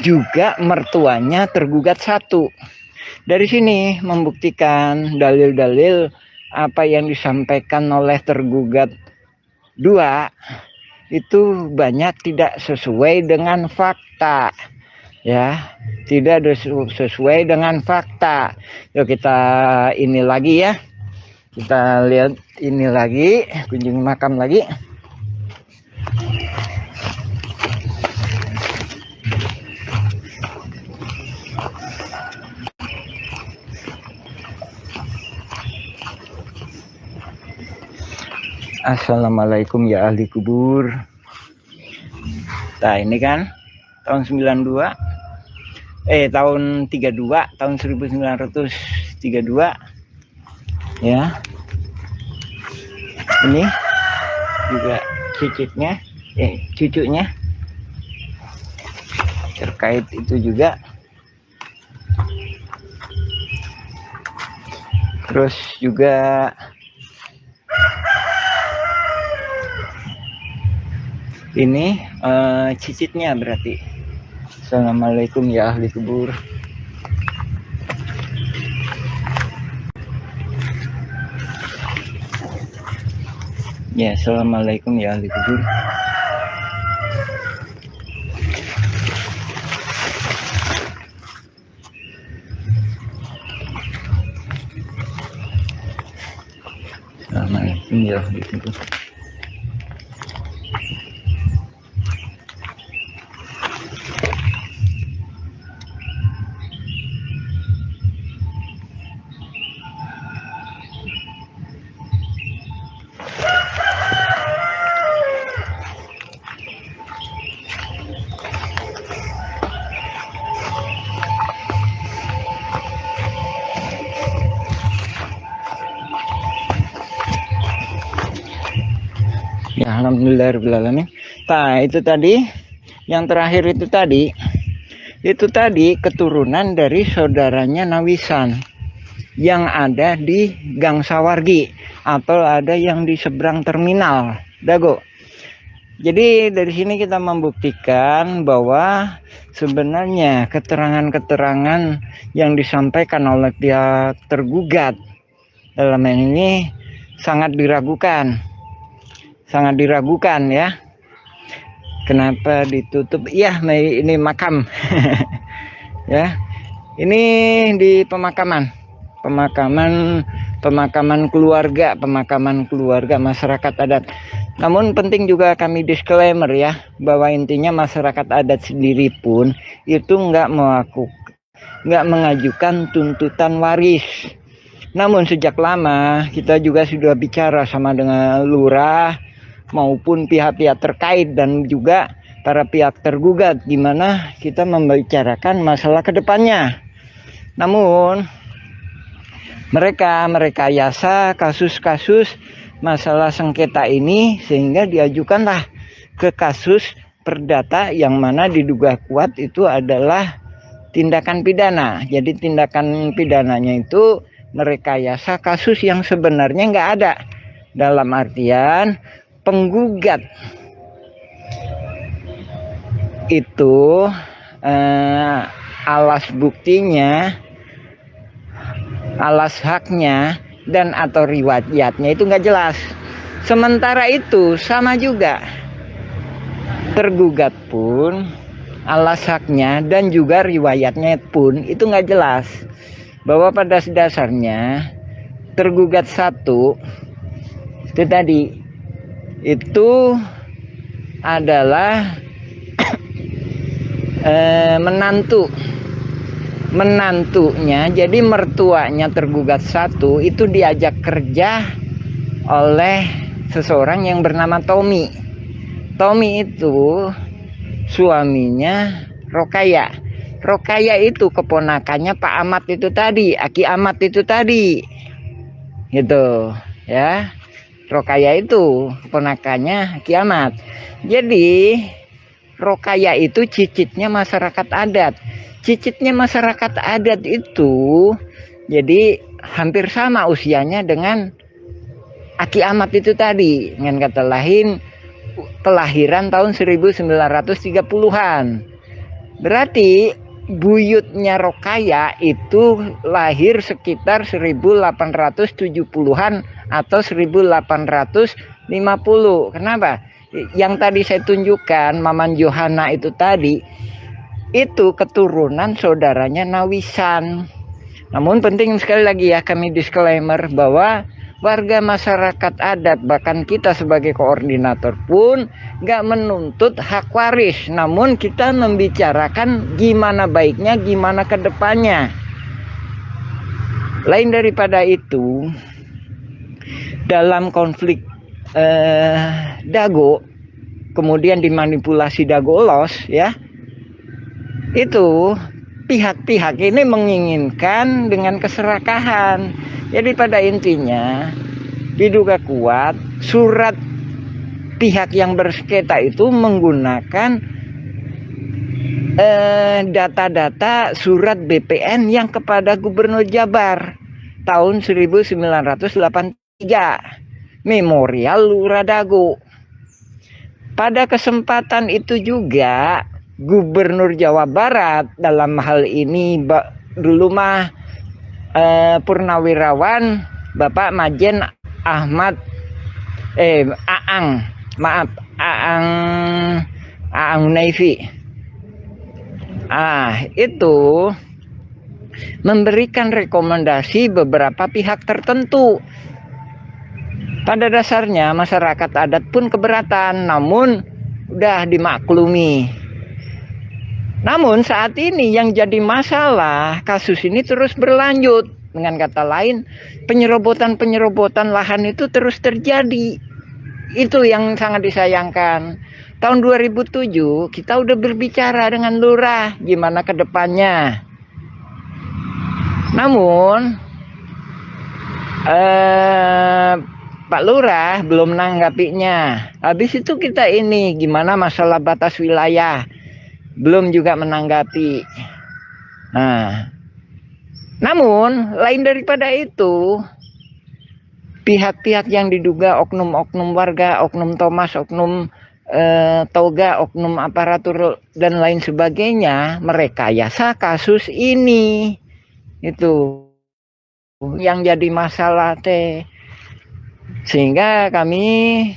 A: juga mertuanya tergugat 1. Dari sini membuktikan dalil-dalil apa yang disampaikan oleh tergugat 2 itu banyak tidak sesuai dengan fakta, ya, tidak sesuai dengan fakta. Yuk kita ini lagi ya, kita lihat ini lagi, kunjungi makam lagi. Assalamualaikum ya ahli kubur. Nah ini kan tahun 92, tahun 32, tahun 1932 ya. Ini juga cicitnya, cucunya terkait itu juga. Terus juga Ini cicitnya berarti. Assalamualaikum ya ahli kubur. Ya, assalamualaikum ya ahli kubur. Assalamualaikum ya ahli kubur. Ya, alhamdulillahirobbilalamin. Nah, itu tadi yang terakhir itu tadi keturunan dari saudaranya Nawisan yang ada di Gang Sawargi atau ada yang di seberang terminal Dago. Jadi dari sini kita membuktikan bahwa sebenarnya keterangan-keterangan yang disampaikan oleh pihak tergugat dalam ini sangat diragukan ya. Kenapa ditutup? Iya, ini makam. Ya, ini di pemakaman keluarga masyarakat adat. Namun penting juga kami disclaimer ya, bahwa intinya masyarakat adat sendiri pun itu nggak mengajukan tuntutan waris. Namun sejak lama kita juga sudah bicara sama dengan lurah maupun pihak-pihak terkait dan juga para pihak tergugat gimana kita membicarakan masalah kedepannya. Namun mereka merekayasa kasus-kasus masalah sengketa ini sehingga diajukanlah ke kasus perdata yang mana diduga kuat itu adalah tindakan pidana. Jadi tindakan pidananya itu merekayasa kasus yang sebenarnya nggak ada. Dalam artian penggugat itu alas buktinya, alas haknya dan atau riwayatnya itu nggak jelas. Sementara itu sama juga tergugat pun alas haknya dan juga riwayatnya pun itu nggak jelas. Bahwa pada dasarnya tergugat satu itu tadi itu adalah menantunya, jadi mertuanya tergugat satu itu diajak kerja oleh seseorang yang bernama Tommy. Tommy itu suaminya Rokaya. Rokaya itu keponakannya Pak Ahmad itu tadi, Aki Ahmad itu tadi, gitu ya. Rokaya itu keponakannya Aki Ahmad. Jadi Rokaya itu cicitnya masyarakat adat. Cicitnya masyarakat adat itu jadi hampir sama usianya dengan Aki Ahmad itu tadi. Dengan kata lain kelahiran tahun 1930-an. Berarti buyutnya Rokaya itu lahir sekitar 1870-an atau 1850. Kenapa? Yang tadi saya tunjukkan Maman Johana itu tadi itu keturunan saudaranya Nawisan. Namun penting sekali lagi ya kami disclaimer bahwa warga masyarakat adat bahkan kita sebagai koordinator pun nggak menuntut hak waris, namun kita membicarakan gimana baiknya, gimana kedepannya. Lain daripada itu, dalam konflik Dago kemudian dimanipulasi Dago los ya, itu pihak-pihak ini menginginkan dengan keserakahan. Jadi pada intinya diduga kuat surat pihak yang bersengketa itu menggunakan data-data surat BPN yang kepada Gubernur Jabar tahun 1983, Memorial Lurah Dago. Pada kesempatan itu juga Gubernur Jawa Barat dalam hal ini dulu mah Purnawirawan Bapak Majen Ahmad Aang, maaf, Aang Navy. Itu memberikan rekomendasi beberapa pihak tertentu. Pada dasarnya masyarakat adat pun keberatan, namun udah dimaklumi. Namun saat ini yang jadi masalah, kasus ini terus berlanjut. Dengan kata lain, penyerobotan lahan itu terus terjadi. Itu yang sangat disayangkan. Tahun 2007 kita udah berbicara dengan lurah gimana ke depannya. Namun Pak Lurah belum menanggapinya. Habis itu kita ini gimana masalah batas wilayah, belum juga menanggapi. Namun lain daripada itu, pihak-pihak yang diduga oknum-oknum warga, oknum Thomas, oknum toga, oknum aparatur dan lain sebagainya merekayasa kasus ini. Itu yang jadi masalah teh. Sehingga kami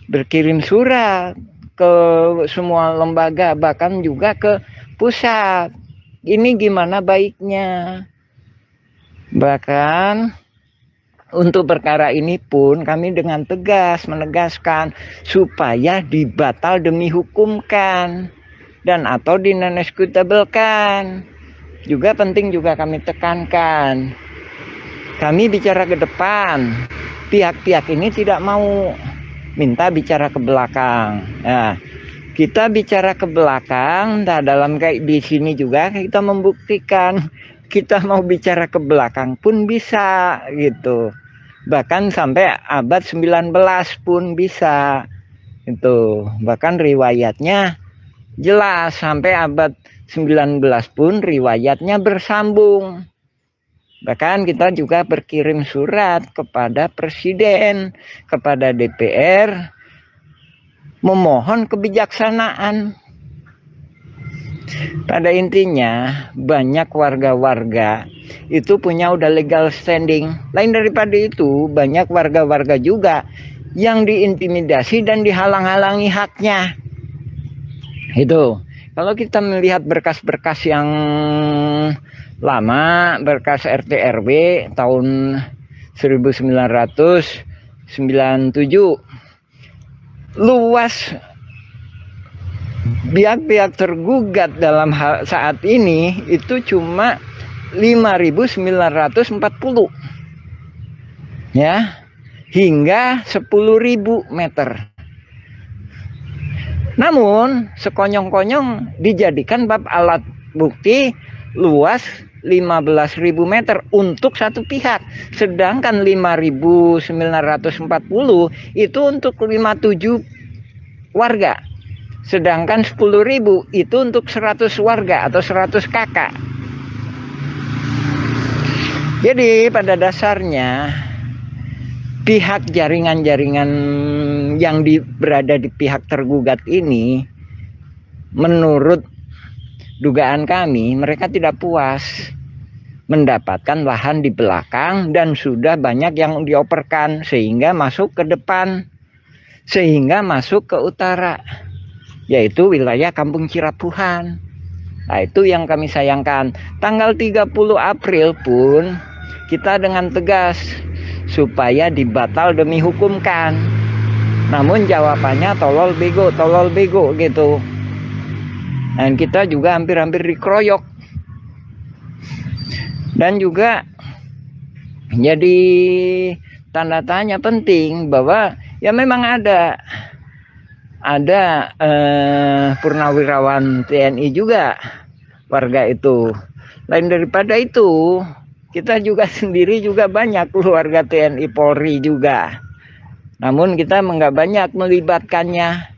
A: berkirim surat ke semua lembaga, bahkan juga ke pusat. Ini gimana baiknya? Bahkan untuk perkara ini pun kami dengan tegas menegaskan supaya dibatal demi hukumkan dan atau dinonexecutable-kan. Juga penting juga kami tekankan. Kami bicara ke depan. Pihak-pihak ini tidak mau, minta bicara ke belakang. Nah, kita bicara ke belakang. Nah, dalam kayak di sini juga kita membuktikan kita mau bicara ke belakang pun bisa gitu. Bahkan sampai abad 19 pun bisa. Itu bahkan riwayatnya jelas sampai abad 19 pun riwayatnya bersambung. Bahkan kita juga berkirim surat kepada Presiden, kepada DPR, memohon kebijaksanaan. Pada intinya, banyak warga-warga itu punya udah legal standing. Lain daripada itu, banyak warga-warga juga yang diintimidasi dan dihalang-halangi haknya. Itu. Kalau kita melihat berkas-berkas yang lama, berkas RT RW tahun 1997, luas pihak-pihak tergugat dalam saat ini itu cuma 5.940 ya, hingga 10.000 meter. Namun sekonyong-konyong dijadikan bab alat bukti luas 15.000 meter untuk satu pihak, sedangkan 5.940 itu untuk 57 warga, sedangkan 10.000 itu untuk 100 warga atau 100 kakak. Jadi pada dasarnya pihak jaringan-jaringan yang berada di pihak tergugat ini, menurut dugaan kami, mereka tidak puas mendapatkan lahan di belakang dan sudah banyak yang dioperkan sehingga masuk ke depan, sehingga masuk ke utara, yaitu wilayah Kampung Cirapuhan. Nah, itu yang kami sayangkan. Tanggal 30 April pun kita dengan tegas supaya dibatal demi hukumkan. Namun jawabannya tolol bego gitu. Dan kita juga hampir-hampir dikeroyok. Dan juga jadi tanda tanya penting bahwa ya memang ada purnawirawan TNI juga warga itu. Lain daripada itu, kita juga sendiri juga banyak keluarga TNI Polri juga. Namun kita nggak banyak melibatkannya.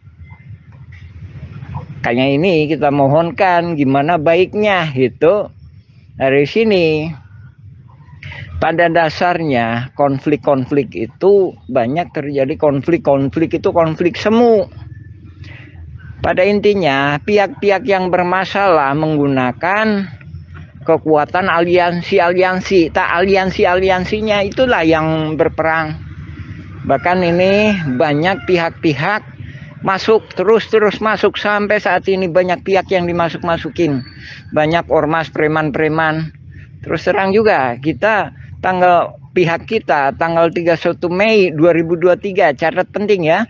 A: Makanya ini kita mohonkan gimana baiknya itu dari sini. Pada dasarnya konflik-konflik itu banyak terjadi, konflik itu konflik semu. Pada intinya, pihak-pihak yang bermasalah menggunakan kekuatan aliansi-aliansi. Tak aliansi-aliansinya itulah yang berperang. Bahkan ini banyak pihak-pihak masuk, terus masuk. Sampai saat ini banyak pihak yang dimasuk-masukin. Banyak ormas preman-preman. Terus terang juga, pihak kita tanggal 31 Mei 2023, catat penting ya.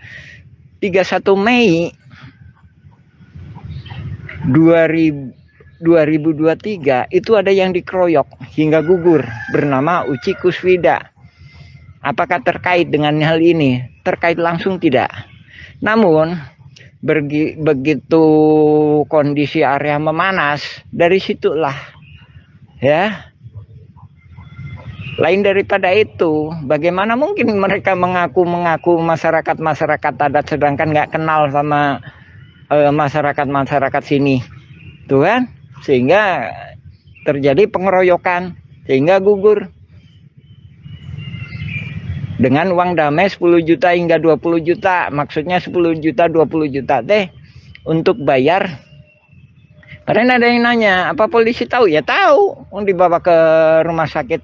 A: 31 Mei 2023 itu ada yang dikeroyok hingga gugur bernama Uci Kuswida. Apakah terkait dengan hal ini? Terkait langsung tidak. Namun begitu kondisi area memanas, dari situlah ya. Lain daripada itu, bagaimana mungkin mereka mengaku masyarakat adat sedangkan nggak kenal sama masyarakat sini, tuh kan? Sehingga terjadi pengeroyokan, sehingga gugur. Dengan uang damai 10 juta hingga 20 juta, maksudnya 10 juta 20 juta teh untuk bayar. Karena ada yang nanya, apa polisi tahu? Ya tahu, dibawa ke rumah sakit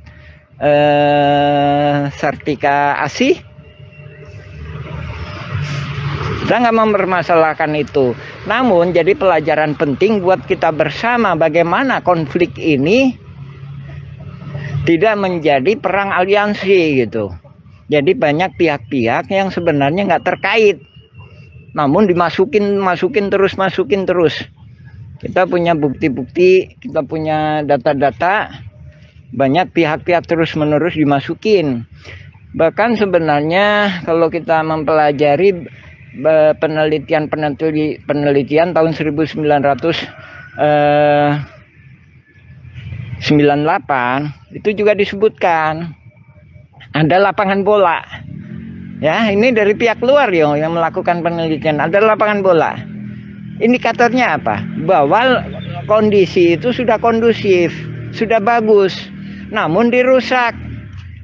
A: Sartika Asih. Kita nggak mempermasalahkan itu. Namun jadi pelajaran penting buat kita bersama bagaimana konflik ini tidak menjadi perang aliansi gitu. Jadi banyak pihak-pihak yang sebenarnya nggak terkait, namun masukin terus. Kita punya bukti-bukti, kita punya data-data, banyak pihak-pihak terus-menerus dimasukin. Bahkan sebenarnya kalau kita mempelajari penelitian tahun 1998 itu juga disebutkan ada lapangan bola. Ya, ini dari pihak luar yang melakukan penelitian. Ada lapangan bola. Indikatornya apa? Bahwa kondisi itu sudah kondusif, sudah bagus, namun dirusak.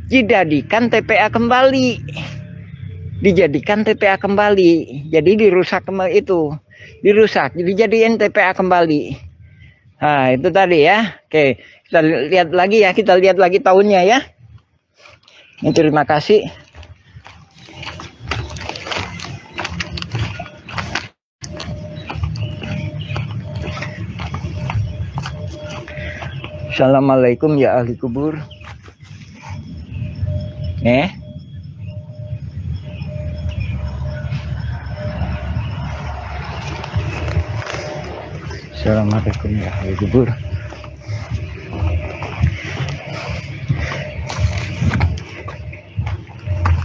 A: Dijadikan TPA kembali. Jadi dirusak itu. Dirusak, dijadiin TPA kembali. Nah, itu tadi ya. Oke, kita lihat lagi tahunnya ya. Ini terima kasih. Assalamualaikum ya ahli kubur. Assalamualaikum ya ahli kubur.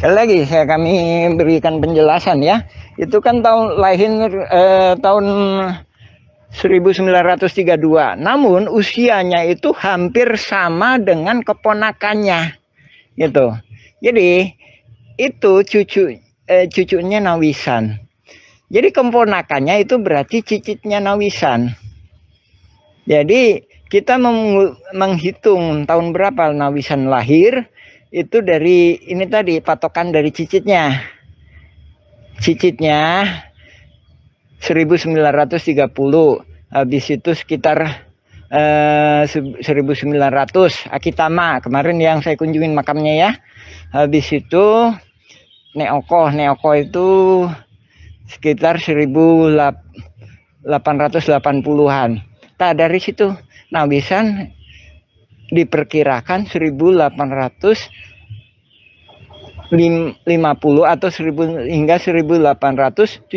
A: Sekali lagi kami berikan penjelasan ya. Itu kan tahun 1932. Namun usianya itu hampir sama dengan keponakannya. Gitu. Jadi itu cucunya Nawisan. Jadi keponakannya itu berarti cicitnya Nawisan. Jadi kita menghitung tahun berapa Nawisan lahir. Itu dari ini tadi patokan dari cicitnya 1930, habis itu sekitar 1900 Akitama kemarin yang saya kunjungin makamnya ya. Habis itu Neoko itu sekitar 1880-an. Nah dari situ Nawisan diperkirakan 1850 atau 1000 hingga 1870.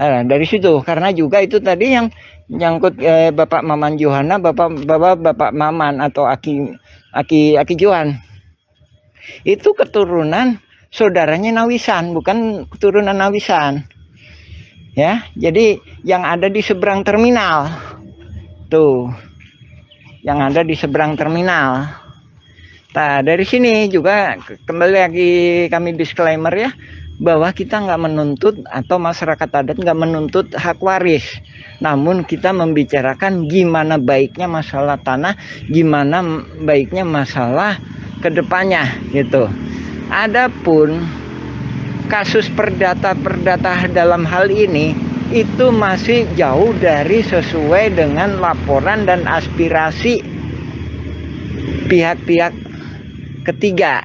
A: Nah, dari situ karena juga itu tadi yang nyangkut Bapak Maman Johana, Bapak Maman atau Aki Johan. Itu keturunan saudaranya Nawisan, bukan keturunan Nawisan. Ya, jadi yang ada di seberang terminal. Tuh. Yang ada di seberang terminal. Nah, dari sini juga kembali lagi kami disclaimer ya, bahwa kita nggak menuntut atau masyarakat adat nggak menuntut hak waris, namun kita membicarakan gimana baiknya masalah tanah, gimana baiknya masalah kedepannya gitu. Adapun kasus perdata dalam hal ini itu masih jauh dari sesuai dengan laporan dan aspirasi pihak-pihak ketiga.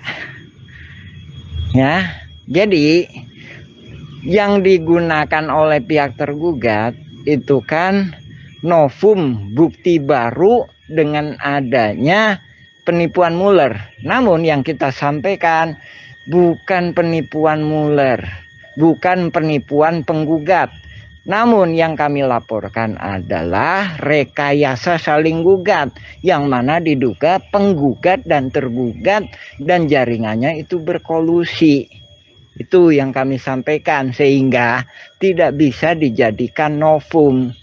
A: Ya, jadi yang digunakan oleh pihak tergugat itu kan novum bukti baru dengan adanya penipuan Mueller. Namun yang kita sampaikan bukan penipuan Mueller, bukan penipuan penggugat. Namun yang kami laporkan adalah rekayasa saling gugat, yang mana diduga penggugat dan tergugat dan jaringannya itu berkolusi. Itu yang kami sampaikan, sehingga tidak bisa dijadikan novum.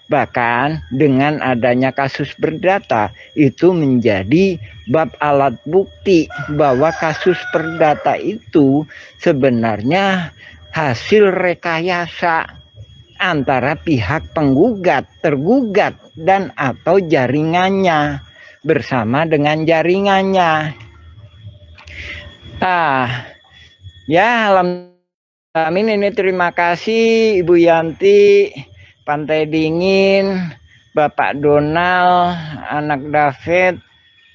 A: Bahkan dengan adanya kasus Perdata itu menjadi bab alat bukti bahwa kasus Perdata itu sebenarnya hasil rekayasa antara pihak penggugat, tergugat, dan atau jaringannya bersama dengan jaringannya. Ya, alhamdulillah ini terima kasih Ibu Yanti, Pantai Dingin, Bapak Donald, anak David,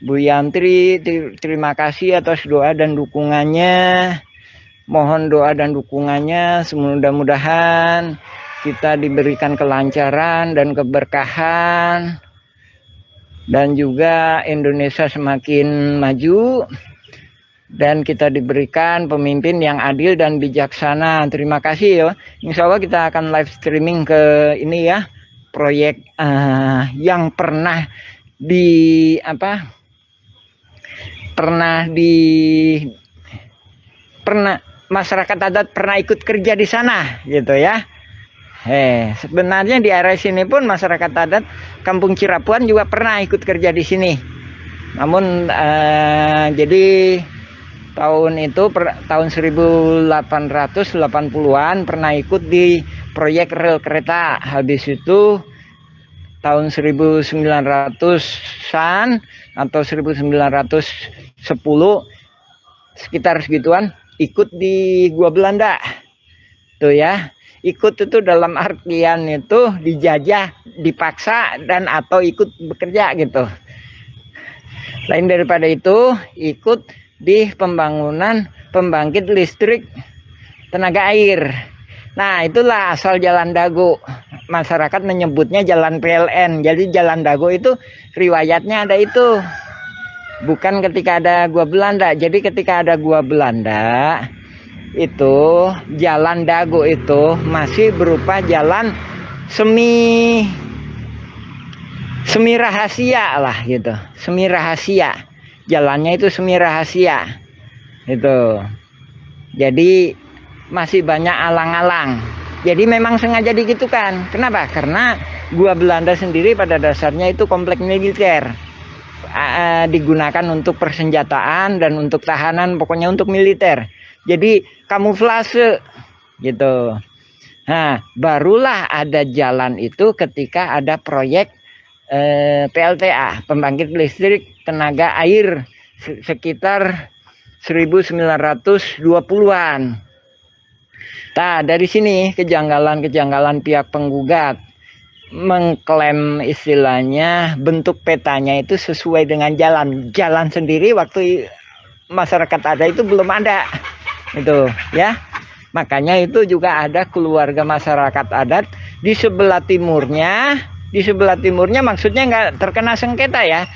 A: Bu Yantri, terima kasih atas doa dan dukungannya. Mohon doa dan dukungannya, mudah-mudahan kita diberikan kelancaran dan keberkahan, dan juga Indonesia semakin maju, dan kita diberikan pemimpin yang adil dan bijaksana. Terima kasih ya. Insya Allah kita akan live streaming ke ini ya, proyek yang pernah masyarakat adat pernah ikut kerja di sana gitu ya. Sebenarnya di area sini pun masyarakat adat Kampung Cirapuan juga pernah ikut kerja di sini. Namun jadi tahun itu tahun 1880-an pernah ikut di proyek rel kereta. Habis itu tahun 1900-an atau 1910 sekitar segituan ikut di Gua Belanda. Tuh ya. Ikut itu dalam artian itu dijajah, dipaksa, dan atau ikut bekerja gitu. Lain daripada itu, ikut di pembangunan pembangkit listrik tenaga air. Nah, itulah asal Jalan Dago. Masyarakat menyebutnya Jalan PLN. Jadi Jalan Dago itu riwayatnya ada itu. Bukan ketika ada Gua Belanda. Jadi ketika ada Gua Belanda, itu Jalan Dago itu masih berupa jalan semi rahasia lah gitu, semi rahasia, jalannya itu semi rahasia itu. Jadi masih banyak alang-alang. Jadi memang sengaja digitukan. Kenapa? Karena Gua Belanda sendiri pada dasarnya itu komplek militer, digunakan untuk persenjataan dan untuk tahanan, pokoknya untuk militer. Jadi kamuflase gitu. Nah, barulah ada jalan itu ketika ada proyek PLTA, pembangkit listrik tenaga air, sekitar 1920-an. Nah, dari sini kejanggalan pihak penggugat mengklaim istilahnya bentuk petanya itu sesuai dengan jalan sendiri waktu masyarakat ada itu belum ada. Itu ya, makanya itu juga ada keluarga masyarakat adat di sebelah timurnya maksudnya nggak terkena sengketa ya,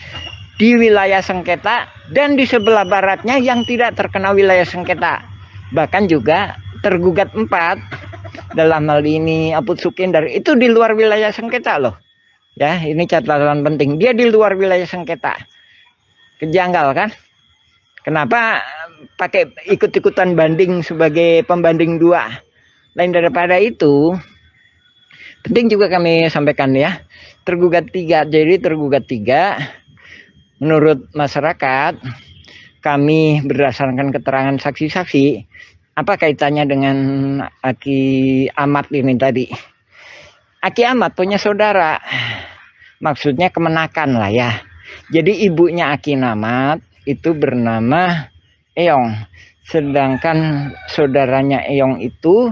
A: di wilayah sengketa, dan di sebelah baratnya yang tidak terkena wilayah sengketa. Bahkan juga tergugat 4 dalam hal ini Aput Sukendar itu di luar wilayah sengketa loh ya. Ini catatan penting, dia di luar wilayah sengketa. Kejanggal kan? Kenapa pakai ikut-ikutan banding sebagai pembanding 2? Lain daripada itu, penting juga kami sampaikan ya, tergugat 3. Jadi tergugat 3 menurut masyarakat, kami berdasarkan keterangan saksi-saksi, apa kaitannya dengan Aki Ahmad ini tadi? Aki Ahmad punya saudara, maksudnya kemenakan lah ya. Jadi ibunya Aki Ahmad itu bernama Eyong, sedangkan saudaranya Eyong itu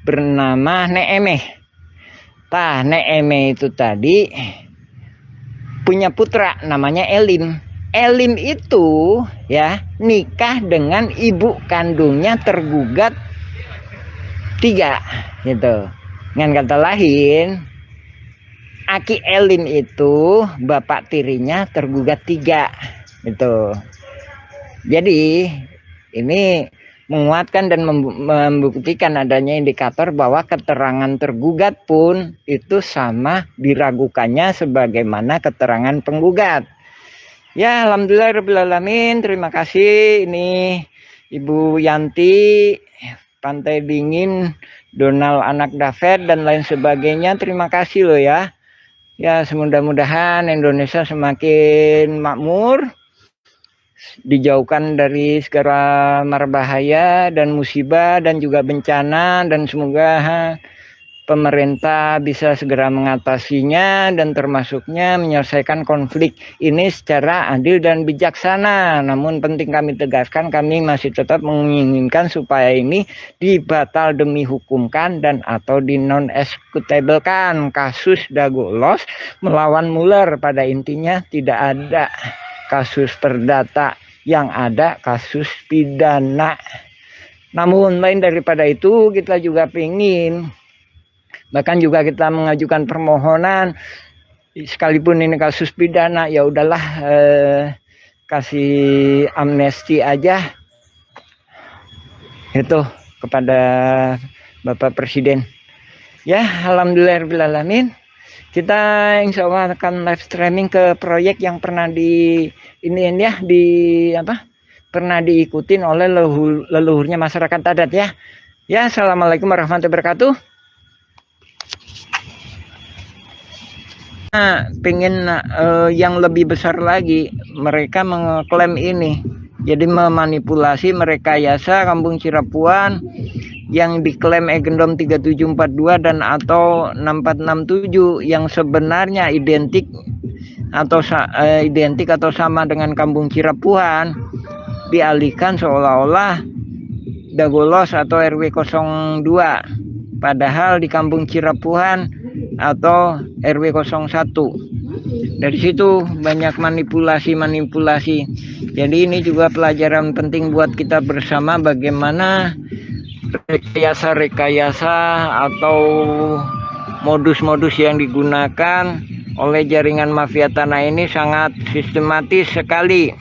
A: bernama Neemeh. Nek Eme itu tadi punya putra namanya Elim. Elim itu ya nikah dengan ibu kandungnya tergugat 3 gitu. Dengan kata lain, Aki Elim itu bapak tirinya tergugat 3 gitu. Jadi ini menguatkan dan membuktikan adanya indikator bahwa keterangan tergugat pun itu sama diragukannya sebagaimana keterangan penggugat. Ya, alhamdulillahirobbilalamin. Terima kasih. Ini Ibu Yanti, Pantai Dingin, Donald Anak David dan lain sebagainya. Terima kasih loh ya. Ya, semudah-mudahan Indonesia semakin makmur, dijauhkan dari segala mara bahaya dan musibah dan juga bencana, dan semoga pemerintah bisa segera mengatasinya dan termasuknya menyelesaikan konflik ini secara adil dan bijaksana. Namun penting kami tegaskan, kami masih tetap menginginkan supaya ini dibatal demi hukumkan dan atau di non executablekan. Kasus Dagolos melawan Mueller pada intinya tidak ada kasus perdata, yang ada kasus pidana. Namun lain daripada itu, kita juga ingin, bahkan juga kita mengajukan permohonan, sekalipun ini kasus pidana, ya udahlah kasih amnesti aja itu kepada Bapak Presiden. Ya, alhamdulillahirobbilalamin. Kita insya Allah akan live streaming ke proyek yang pernah pernah diikutin oleh leluhurnya masyarakat adat ya. Ya, assalamualaikum warahmatullahi wabarakatuh. Nah, pengen yang lebih besar lagi, mereka mengklaim ini. Jadi memanipulasi, merekayasa Kampung Cirapuan yang diklaim Egendom 3742 dan atau 6467 yang sebenarnya identik atau sama dengan Kampung Cirapuan, dialihkan seolah-olah Dagolos atau RW 02, padahal di Kampung Cirapuan atau RW 01. Dari situ banyak manipulasi. Jadi ini juga pelajaran penting buat kita bersama, bagaimana rekayasa atau modus-modus yang digunakan oleh jaringan mafia tanah ini sangat sistematis sekali.